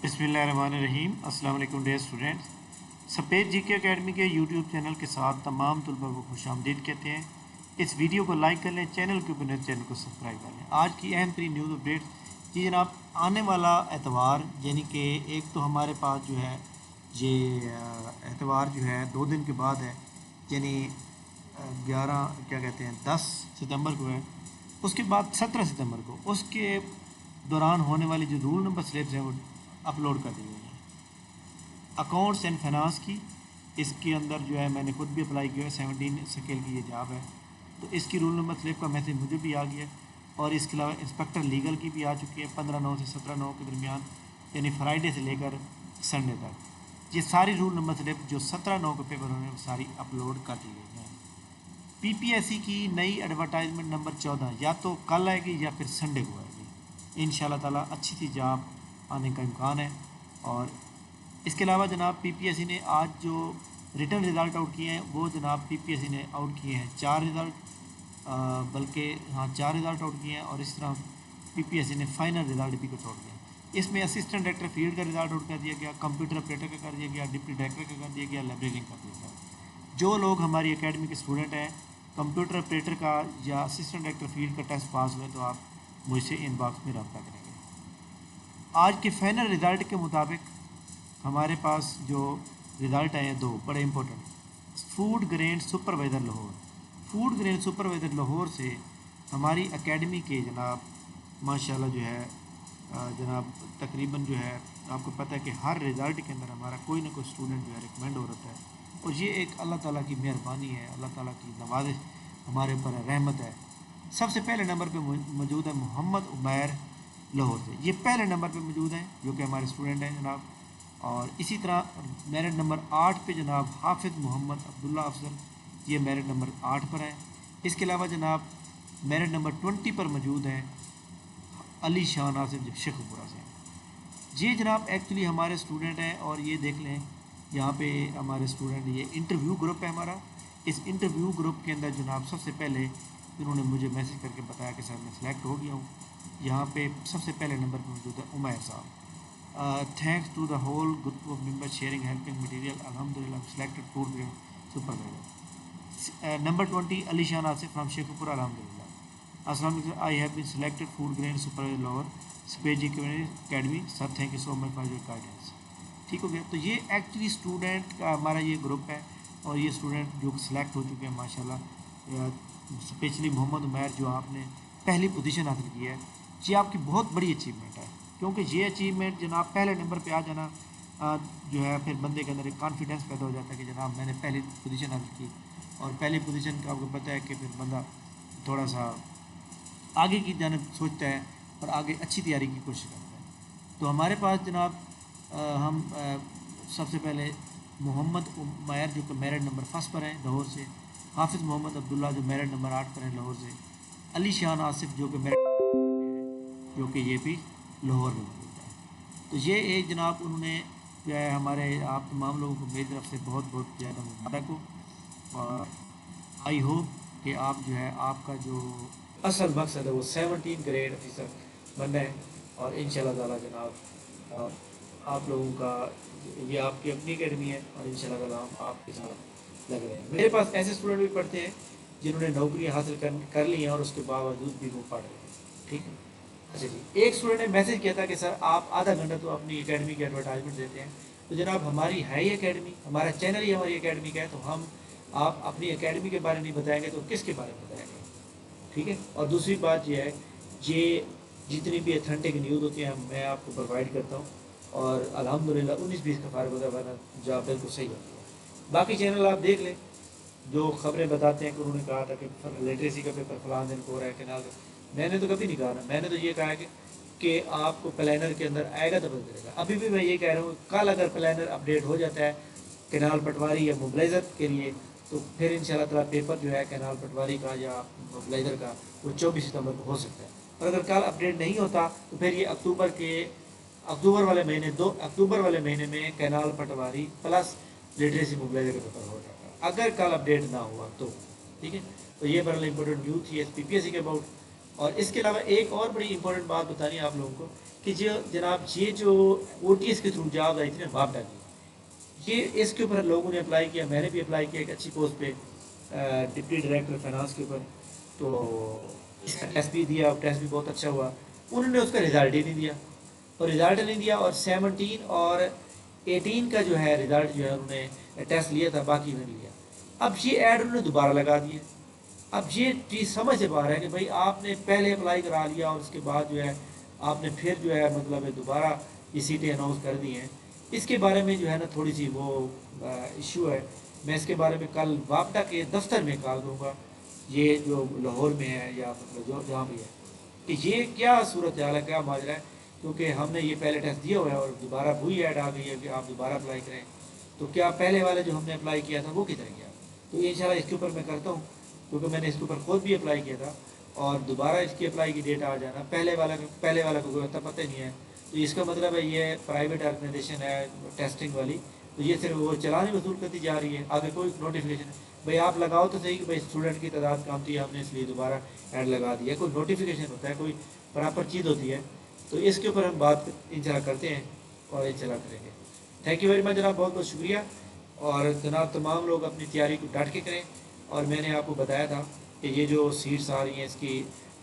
बिस्मिल्लाहिर्रहमानिर्रहीम। अस्सलाम वालेकुम डियर स्टूडेंट्स। सफ़ेद जीके एकेडमी के यूट्यूब चैनल के साथ तमाम तलबा को खुशामदीद कहते हैं। इस वीडियो को लाइक कर लें, चैनल के ऊपर चैनल को सब्सक्राइब कर लें। आज की अहम तरीन न्यूज़ अपडेट जी जनाब, आने वाला एतवार यानी कि एक तो हमारे पास जो है ये एतवार जो है 2 दिन के बाद है, यानी 11 क्या कहते हैं 10 सितंबर को है। उसके बाद 17 सितंबर को उसके दौरान होने वाली जो रूल नंबर स्लिप्स हैं वो अपलोड कर दी गई हैं अकाउंट्स एंड फाइनेंस की। इसके अंदर जो है मैंने खुद भी अप्लाई किया है, 17 स्केल की ये जॉब है, तो इसकी रूल नंबर स्लिप का मैसेज मुझे भी आ गया। और इसके अलावा इंस्पेक्टर लीगल की भी आ चुकी है 15/9 से 17/9 के दरमियान, यानी फ्राइडे से लेकर संडे तक। ये सारी रूल नंबर स्लिप जो 17/9 के पेपर होने वो सारी अपलोड कर दी गई हैं। पीपीएससी की नई एडवर्टाइजमेंट नंबर 14 या तो कल आएगी या फिर संडे को आएगी। इंशाल्लाह ताला अच्छी सी जॉब आने का इम्कान है। और इसके अलावा जनाब पीपीएससी ने आज जो रिटर्न रिज़ल्ट आउट किए हैं वो जनाब पीपीएससी ने आउट किए हैं 4 रिज़ल्ट, बल्कि हाँ 4 रिज़ल्ट आउट किए हैं। और इस तरह पीपीएससी ने फाइनल रिज़ल्ट भी कुछ आउट किया। इसमें असिस्टेंट डायरेक्टर फील्ड का रिज़ल्ट आउट कर दिया गया, कंप्यूटर ऑपरेटर का कर दिया गया, डिप्टी डायरेक्टर का कर दिया गया, लाइब्रेरियन का दिया गया। जो लोग हमारी एकेडमी के स्टूडेंट हैं, कंप्यूटर ऑपरेटर का या असिस्टेंट डायरेक्टर फील्ड का टेस्ट पास हुए तो आप मुझसे इनबॉक्स में रब्ता करेंगे। आज के फाइनल रिज़ल्ट के मुताबिक हमारे पास जो रिज़ल्ट आए हैं दो बड़े important. Food grain supervisor Lahore, food grain supervisor Lahore से हमारी एकेडमी के जनाब माशाल्लाह जो है जनाब तकरीबन जो है आपको पता है कि हर रिज़ल्ट के अंदर हमारा कोई ना कोई स्टूडेंट जो है रिकमेंड हो रहा है। और ये एक अल्लाह ताला की मेहरबानी है, अल्लाह ताला की नवाज़िश हमारे ऊपर है, रहमत है। सबसे पहले नंबर पे मौजूद है मोहम्मद उमैर लाहौर से, ये पहले नंबर पे मौजूद हैं जो कि हमारे स्टूडेंट हैं जनाब। और इसी तरह मेरिट नंबर 8 पे जनाब हाफिज़ मोहम्मद अब्दुल्ला अफजल, ये मेरिट नंबर 8 पर है। इसके अलावा जनाब मेरिट नंबर 20 पर मौजूद हैं अली शाह नासिर जो शेखपुरा से। ये जनाब एक्चुअली हमारे स्टूडेंट हैं। और ये देख लें यहाँ पे हमारे स्टूडेंट, ये इंटरव्यू ग्रुप है हमारा। इस इंटरव्यू ग्रुप के अंदर जनाब सबसे पहले इन्होंने मुझे मैसेज करके बताया कि सर मैं सिलेक्ट हो गया हूँ। यहाँ पे सबसे पहले नंबर पर मौजूद है उमैर साहब। Thanks to the whole group of member sharing helping material, अल्हम्दुलिल्लाह selected food grade supervisor. Number 20 Ali Shah Nasir from Sheikhupura, अल्हम्दुलिल्लाह। अस्सलाम वालेकुम, I have been selected food grain supervisor Lahore स्पेजी academy, sir thank you so much for your guidance. ठीक हो गया। तो ये एक्चुअली स्टूडेंट का हमारा ये ग्रुप है। और ये स्टूडेंट जो सिलेक्ट हो चुके हैं माशाल्लाह, स्पेशली मोहम्मद उमैर जो आपने पहली पोजीशन हासिल की है, ये आपकी बहुत बड़ी अचीवमेंट है। क्योंकि ये अचीवमेंट जनाब पहले नंबर पे आ जाना जो है फिर बंदे के अंदर एक कॉन्फिडेंस पैदा हो जाता है कि जनाब मैंने पहली पोजीशन हासिल की। और पहली पोजीशन का आपको पता है कि फिर बंदा थोड़ा सा आगे की जानिब सोचता है और आगे अच्छी तैयारी की कोशिश करता है। तो हमारे पास जनाब हम सबसे पहले मोहम्मद उमैर जो कि मेरिट नंबर 1 पर हैं लाहौर से, हाफिज़ मोहम्मद अब्दुल्ला जो मेरिट नंबर 8 पर हैं लाहौर से, अली शाह आसिफ जो कि मेरिट जो कि ये भी लाहौर में मौजूद है। तो ये एक जनाब उन्होंने जो है हमारे आप तमाम लोगों को मेरी तरफ से बहुत बहुत ज़्यादा मुबारक हो। और आई होप कि आप जो है आपका जो असल मकसद है वो 17 ग्रेड ऑफिसर बनना है। और इंशाल्लाह ताला जनाब आप लोगों का ये आपकी अपनी एकेडमी है और इंशाल्लाह ताला हम आपके साथ लग रहे हैं। मेरे पास ऐसे स्टूडेंट भी पढ़ते हैं जिन्होंने नौकरी हासिल कर ली है और उसके बावजूद भी वो पढ़ रहे हैं। ठीक है। अच्छा जी, एक स्टूडेंट ने मैसेज किया था कि सर आप आधा घंटा तो अपनी एकेडमी की एडवर्टाइजमेंट देते हैं। तो जनाब हमारी है ही एकेडमी, हमारा चैनल ही हमारी एकेडमी का है, तो हम आप अपनी एकेडमी के बारे में नहीं बताएंगे तो किसके बारे में बताएंगे। ठीक है। और दूसरी बात यह है, ये जितनी भी अथेंटिक न्यूज़ होती हैं मैं आपको प्रोवाइड करता हूँ। और अल्हम्दुलिल्लाह 19-20 का फार्ग होता है, जॉब बिल्कुल सही होती है। बाकी चैनल आप देख लें जो खबरें बताते हैं कि उन्होंने कहा था कि लिटरेसी का पेपर फलां दिन को हो रहा है कैनाल का। मैंने तो कभी नहीं कहा ना, मैंने तो ये कहा कि आपको प्लानर के अंदर आएगा तो पता चलेगा। अभी भी मैं ये कह रहा हूँ कल अगर प्लानर अपडेट हो जाता है कैनाल पटवारी या मोबिलाइज़र के लिए तो फिर इंशाल्लाह ताला पेपर जो है कैनाल पटवारी का या मोबिलाइज़र का वो 24 सितंबर को हो सकता है। और अगर कल अपडेट नहीं होता तो फिर ये अक्टूबर वाले महीने 2 अक्टूबर वाले महीने में कैनाल पटवारी प्लस लिटरेसी मोबिलाइज़र का पेपर हो जाता है अगर कल अपडेट ना हुआ तो। ठीक है। तो ये बड़ा इंपॉर्टेंट न्यूज़ थी पीपीएससी के अबाउट। और इसके अलावा एक और बड़ी इंपॉर्टेंट बात बतानी है आप लोगों को कि जो जनाब ये जो OTS के थ्रू जॉब आई थी ना वापडा की, ये इसके ऊपर लोगों ने अप्लाई किया, मैंने भी अप्लाई किया एक अच्छी पोस्ट पे डिप्टी डायरेक्टर फाइनेंस के ऊपर। तो इसका टेस्ट भी दिया, टेस्ट भी बहुत अच्छा हुआ। उन्होंने उसका रिज़ल्ट ही नहीं दिया, और रिज़ल्ट नहीं दिया, और 17 और 18 का जो है रिज़ल्ट जो है उन्होंने टेस्ट लिया था, बाकी नहीं लिया। अब ये ऐड उन्होंने दोबारा लगा दिए। अब ये चीज़ समझ से बाहर है कि भाई आपने पहले अप्लाई करा लिया और उसके बाद जो है आपने फिर जो है मतलब दोबारा ये सीटें अनाउंस कर दी हैं। इसके बारे में जो है ना थोड़ी सी वो इशू है। मैं इसके बारे में कल वापडा के दफ्तर में कॉल दूँगा, ये जो लाहौर में है या मतलब जो जहाँ भी है, कि ये क्या सूरत हाल है, क्या माजरा है। क्योंकि हमने ये पहले टेस्ट दिया हुआ है और दोबारा वही ऐड आ गई है कि आप दोबारा अप्लाई करें। तो क्या पहले वाले जो हमने अप्लाई किया था वो किधर गया? तो इंशाल्लाह इसके ऊपर मैं करता हूँ, क्योंकि मैंने इसके ऊपर खुद भी अप्लाई किया था, और दोबारा इसकी अप्लाई की डेट आ जाना, पहले वाला को कोई पता ही नहीं है। तो इसका मतलब है ये प्राइवेट ऑर्गेनाइजेशन है टेस्टिंग वाली, तो ये सिर्फ वो चलानी वसूल करती जा रही है, आगे कोई नोटिफिकेशन भाई आप लगाओ तो सही कि भाई स्टूडेंट की तादाद कम थी, हमने इसलिए दोबारा ऐड लगा दिया। कोई नोटिफिकेशन होता है, कोई प्रॉपर चीज़ होती है। तो इसके ऊपर हम बात इंशाल्लाह करते हैं और इंशाल्लाह करेंगे। थैंक यू वेरी मच जनाब, बहुत बहुत शुक्रिया। और जनाब तमाम लोग अपनी तैयारी को डट के करें। और मैंने आपको बताया था कि ये जो सीट्स आ रही हैं इसकी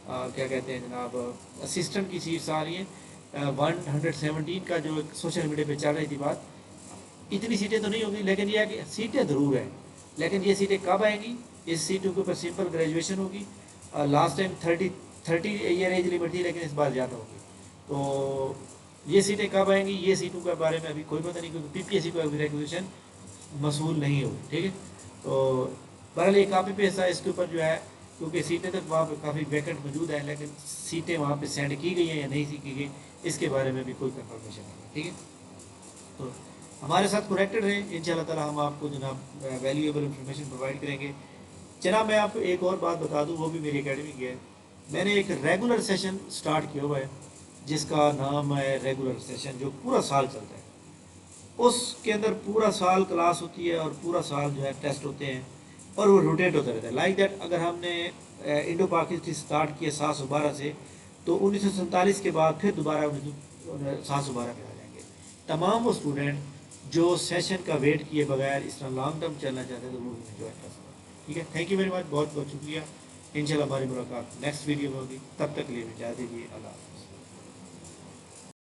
क्या कहते हैं जनाब, असिस्टेंट की सीट्स आ रही हैं 117 का, जो सोशल मीडिया पे चल रही थी बात। इतनी सीटें तो नहीं होंगी, लेकिन यह है कि सीटें ज़रूर हैं। लेकिन ये सीटें कब आएंगी? इस सीटों के ऊपर सिंपल ग्रेजुएशन होगी। Last time 30 year age limit थी, लेकिन इस बार ज़्यादा होगी। तो ये सीटें कब आएंगी, ये सीटों के बारे में अभी कोई पता नहीं, क्योंकि PPSC को अभी रेगुलेशन मसूल नहीं होगी। ठीक है, तो बहरहाल ये काफ़ी पैसा इसके ऊपर जो है, क्योंकि सीटें तक वहाँ पे काफ़ी वैकेंट मौजूद है, लेकिन सीटें वहाँ पे सेंड की गई हैं या नहीं की गई, इसके बारे में भी कोई कंफर्मेशन नहीं है। ठीक है, तो हमारे साथ कनेक्टेड रहें, इंशाल्लाह ताला हम आपको जनाब वैल्यूएबल इंफॉर्मेशन प्रोवाइड करेंगे। जनाब मैं आपको एक और बात बता दूँ, वो भी मेरी एकेडमी की है। मैंने एक रेगुलर सेशन स्टार्ट किया हुआ है जिसका नाम है रेगुलर सेशन, जो पूरा साल चलता है। उसके अंदर पूरा साल क्लास होती है और पूरा साल जो है टेस्ट होते हैं, और वो रोटेट होता रहता है। लाइक दैट अगर हमने इंडो पाकिस्तान स्टार्ट किया 712 से, तो 1947 के बाद फिर दोबारा 712 पे आ जाएंगे। तमाम वो स्टूडेंट जो सेशन का वेट किए बगैर इस तरह लॉन्ग टर्म चलना चाहते हैं, तो वो भी ज्वाइन कर सकते हैं। ठीक है, थैंक यू वेरी मच, बहुत बहुत शुक्रिया। इंशाल्लाह हमारी मुलाकात नेक्स्ट वीडियो में होगी, तब तक के लिए इजाज़त दीजिए। अल्लाह।